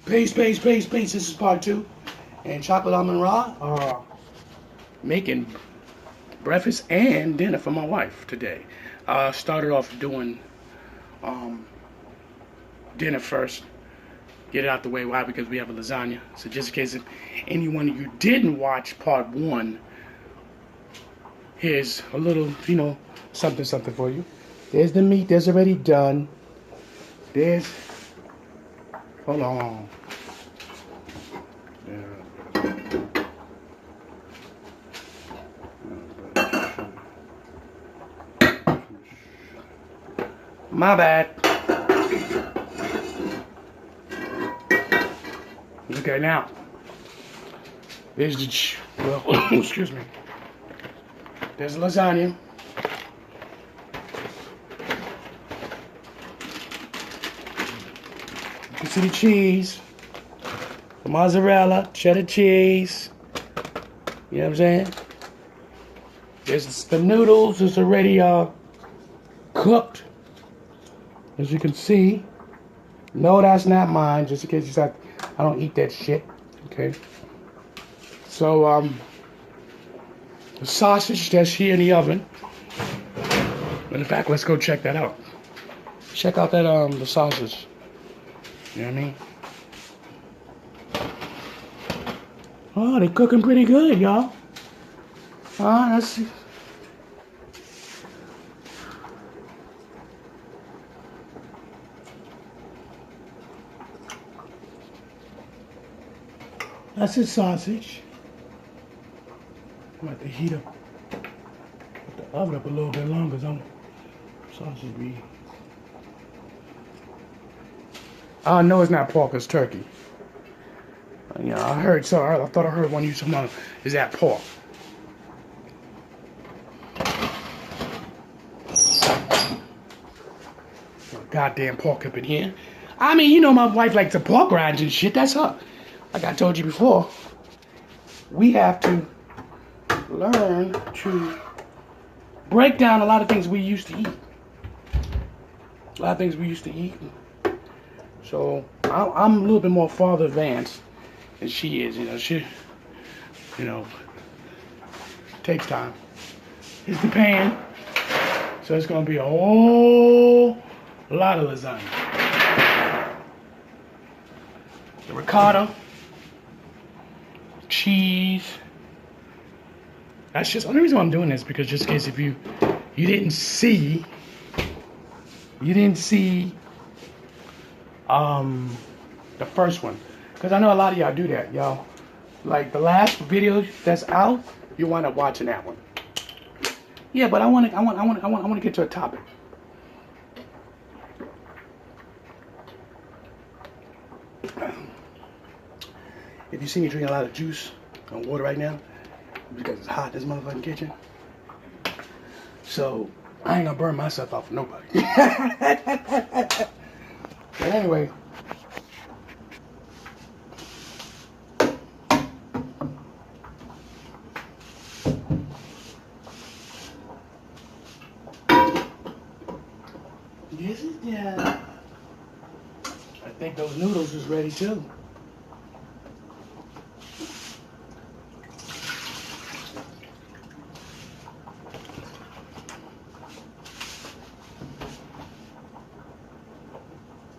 Peace. This is part two. And Chocolate AMUN-RA are making breakfast and dinner for my wife today. Started off doing dinner first. Get it out the way. Why? Because we have a lasagna. So just in case if anyone of you didn't watch part one, here's a little, something for you. There's the meat that's already done. Hold on. My bad. Okay, now. There's excuse me. There's lasagna. You can see the cheese, the mozzarella, cheddar cheese. You know what I'm saying? There's the noodles. It's already cooked. As you can see. No, that's not mine. Just in case you said I don't eat that shit. Okay. So the sausage that's here in the oven. In fact, let's go check that out. Check out that the sausage. You know what I mean? Oh, they cooking pretty good, y'all. Let's see. That's his sausage. I'm going to have to heat up, put the oven up a little bit longer. Sausage be. No, it's not pork. It's turkey. Yeah, I heard. So I thought I heard one of you talking about is that pork. Goddamn pork up in here. I mean, my wife likes the pork rinds and shit. That's her. Like I told you before, we have to learn to break down a lot of things we used to eat. So I'm a little bit more farther advanced than she is. She takes time. Here's the pan. So it's gonna be a whole lot of lasagna. The ricotta. Cheese. That's just the only reason why I'm doing this, because just in case if you didn't see the first one, because I know a lot of y'all do that, y'all. Like the last video that's out, you wind up watching that one. Yeah, but I want to get to a topic. If you see me drinking a lot of juice and water right now, because it's hot in this motherfucking kitchen. So, I ain't gonna burn myself out for nobody. But anyway. This is done. I think those noodles is ready too.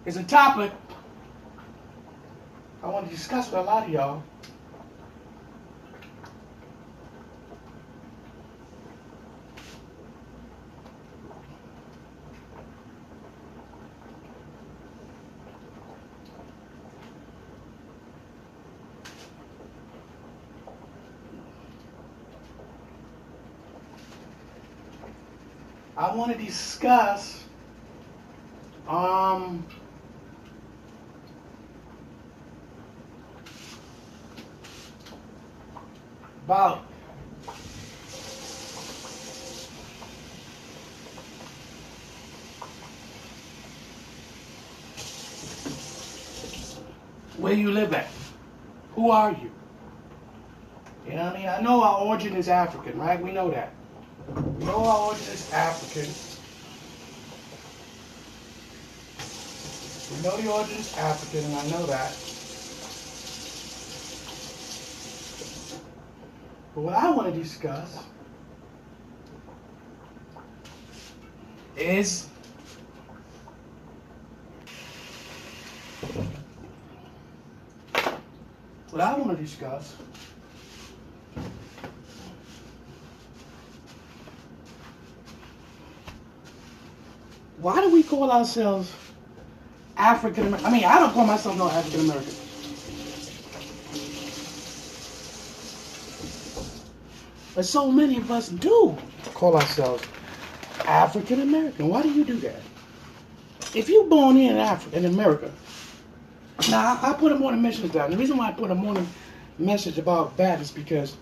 It's a topic I want to discuss with a lot of y'all. I want to discuss about where you live at. Who are you? You know what I mean? I know our origin is African, right? We know that. We know our origin is African. We know the origin is African, and I know that. But what I want to discuss is why do we call ourselves African American? I mean, I don't call myself no African American. But so many of us do call ourselves African American. Why do you do that? If you're born here in America, now I put a morning message down. The reason why I put a morning message about that is because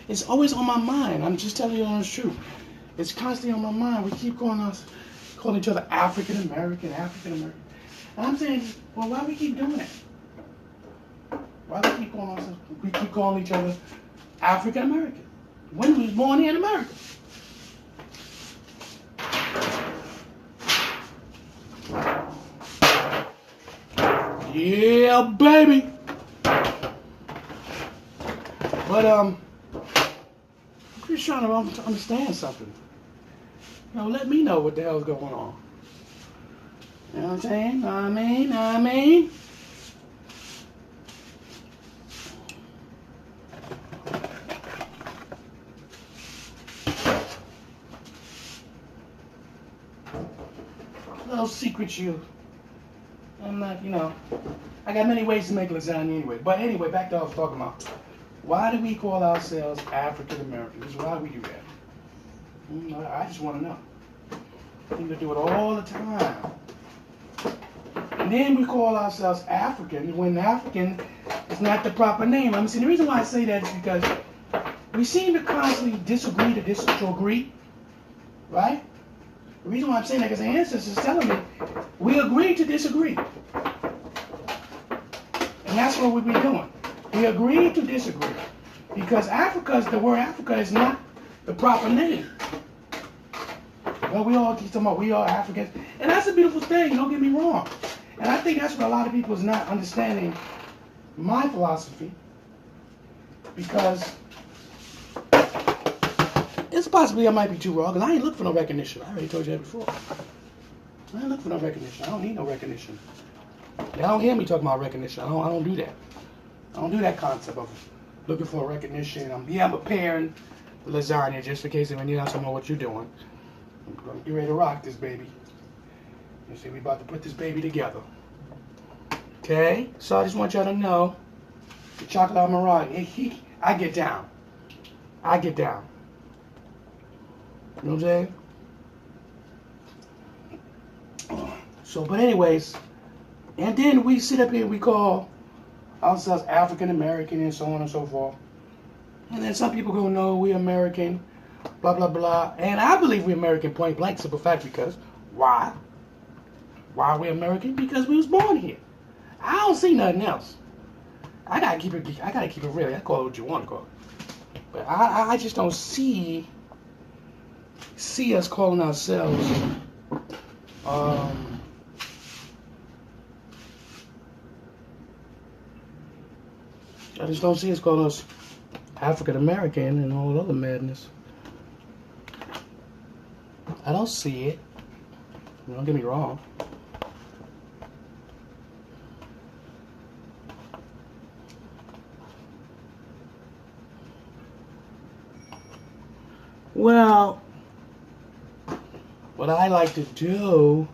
it's always on my mind. I'm just telling you the truth. It's constantly on my mind. We keep calling each other African American, African American. And I'm saying, well, why do we keep doing that? Why do we keep calling each other African American when we was born here in America? Yeah, baby. But I'm just trying to understand something. You know, let me know what the hell's going on. You know what I'm saying? I mean. Little secret you. I'm not, I got many ways to make lasagna anyway. But anyway, back to what I was talking about. Why do we call ourselves African Americans? Why do we do that? I just want to know. We do it all the time. And then we call ourselves African when African is not the proper name. The reason why I say that is because we seem to constantly disagree to agree, right? The reason why I'm saying that is because the ancestors telling me we agree to disagree. And that's what we've been doing. We agree to disagree. Because the word Africa is not the proper name. Well, we all keep talking about we are Africans. And that's a beautiful thing, don't get me wrong. And I think that's what a lot of people is not understanding my philosophy. Because it's possibly I might be too wrong, because I ain't looking for no recognition. I already told you that before. I ain't looking for no recognition. I don't need no recognition. Y'all don't hear me talking about recognition. I don't do that. I don't do that concept of looking for recognition. I'm preparing lasagna just in case if you don't know what you're doing. I'm going to get ready to rock this baby. You see, we about to put this baby together. Okay? So I just want y'all to know, the Chocolate AMUN-RA, I get down. I get down. You know what I'm saying? So, but anyways, and then we sit up here and we call ourselves African American and so on and so forth. And then some people go, no, we're American, blah, blah, blah. And I believe we're American point blank, simple fact, because why? Why are we American? Because we was born here. I don't see nothing else. I gotta keep it real. I call it what you want to call it. But I just don't see us calling ourselves I just don't see us calling us African American and all that other madness. I don't see it. Don't get me wrong. Well, what I like to do,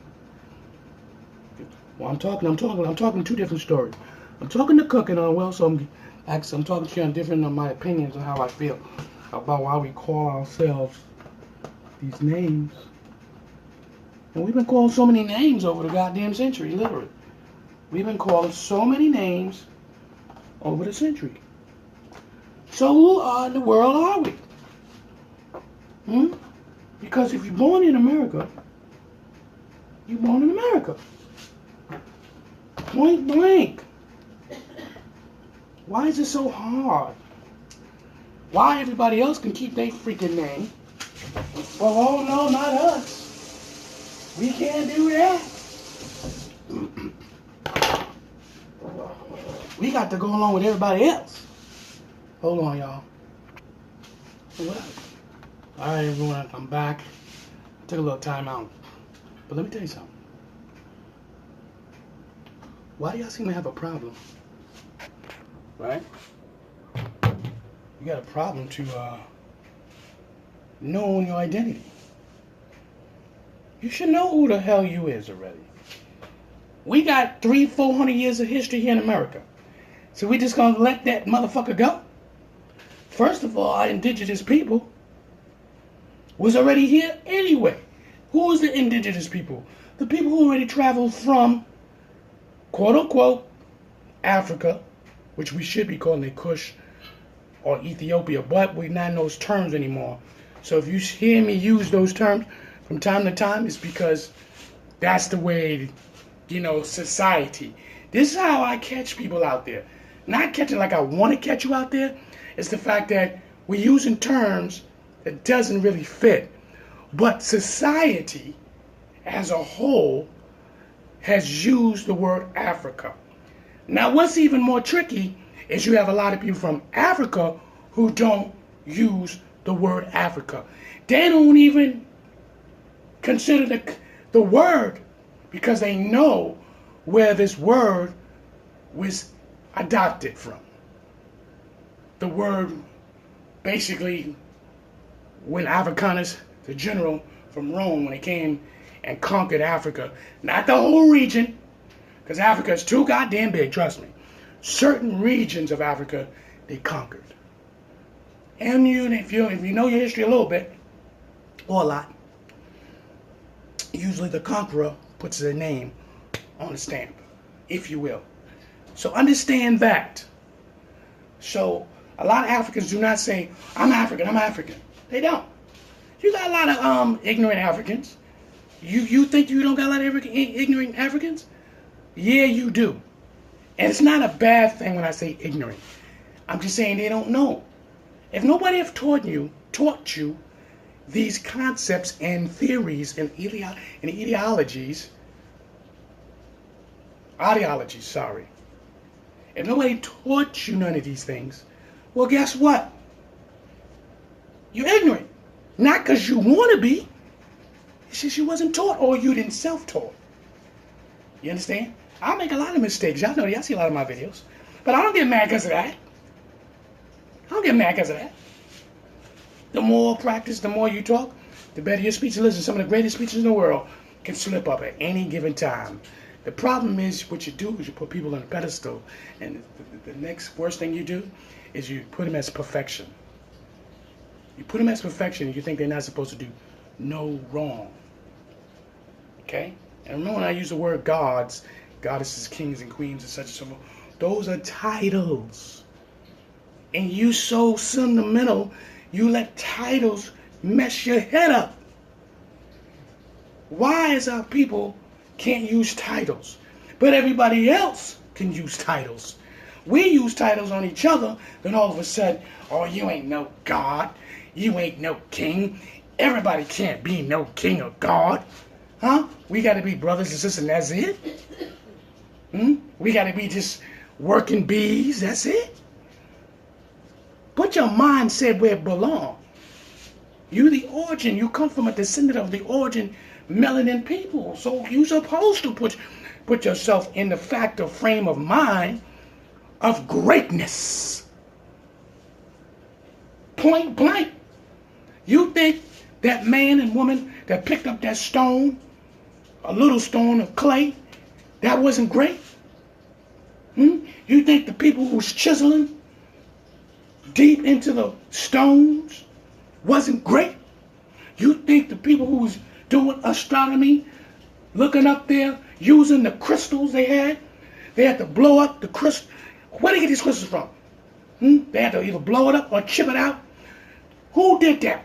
I'm talking two different stories. I'm talking to cooking on so I'm talking to you on different of my opinions on how I feel about why we call ourselves these names. And we've been called so many names over the goddamn century, literally. We've been called so many names over the century. So who in the world are we? Because if you're born in America, you're born in America. Point blank. Why is it so hard? Why everybody else can keep their freaking name? Well, oh no, not us. We can't do that. We got to go along with everybody else. Hold on, y'all. What up? All right, everyone, I'm back. Took a little time out. But let me tell you something. Why do y'all seem to have a problem? Right? You got a problem to knowing your identity. You should know who the hell you is already. We got 300-400 years of history here in America. So we just gonna let that motherfucker go? First of all, our indigenous people was already here anyway. Who was the indigenous people? The people who already traveled from, quote unquote, Africa, which we should be calling it Kush or Ethiopia, but we're not in those terms anymore. So if you hear me use those terms from time to time, it's because that's the way, society. This is how I catch people out there. Not catching like I want to catch you out there. It's the fact that we're using terms that doesn't really fit. But society as a whole has used the word Africa. Now, what's even more tricky is you have a lot of people from Africa who don't use the word Africa. They don't even consider the word because they know where this word was adopted from. The word basically, when Africanus, the general from Rome, when he came and conquered Africa, not the whole region, because Africa is too goddamn big, trust me. Certain regions of Africa, they conquered. And if you know your history a little bit, or a lot, usually the conqueror puts their name on the stamp, if you will. So understand that. So a lot of Africans do not say, I'm African, I'm African. They don't. You got a lot of ignorant Africans. You think you don't got a lot of ignorant Africans? Yeah, you do. And it's not a bad thing when I say ignorant. I'm just saying they don't know. If nobody have taught you these concepts and theories and ideologies, if nobody taught you none of these things, well, guess what? You're ignorant. Not because you want to be. It's just you wasn't taught or you didn't self-taught. You understand? I make a lot of mistakes. Y'all know that. Y'all see a lot of my videos. But I don't get mad because of that. The more practice, the more you talk, the better your speech. Listen, some of the greatest speeches in the world can slip up at any given time. The problem is what you do is you put people on a pedestal, and the next worst thing you do is you put them as perfection. You put them as perfection and you think they're not supposed to do no wrong. Okay? And remember when I use the word gods, goddesses, kings, and queens, and such and so forth, those are titles. And you so sentimental, you let titles mess your head up. Why is our people can't use titles, but everybody else can use titles? We use titles on each other, then all of a sudden, oh, you ain't no god, you ain't no king, everybody can't be no king or god. Huh? We got to be brothers and sisters, and that's it? We got to be just working bees, that's it? Put your mindset where it belongs. You the origin, you come from a descendant of the origin melanin people. So you're supposed to put yourself in the factor frame of mind of greatness. Point blank. You think that man and woman that picked up that stone, a little stone of clay, that wasn't great? You think the people who was chiseling deep into the stones wasn't great? You think the people who was doing astronomy, looking up there, using the crystals they had to blow up the crystal. Where did they get these crystals from? They had to either blow it up or chip it out. Who did that?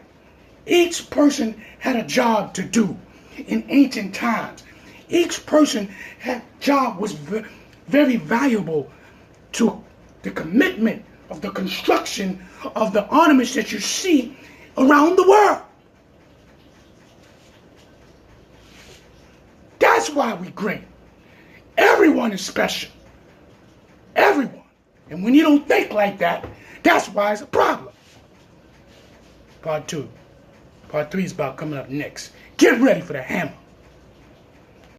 Each person had a job to do in ancient times. Each person had job was very valuable to the commitment of the construction of the ornaments that you see around the world. That's why we great. Everyone is special. Everyone. And when you don't think like that, that's why it's a problem. Part 2. Part 3 is about coming up next. Get ready for the hammer.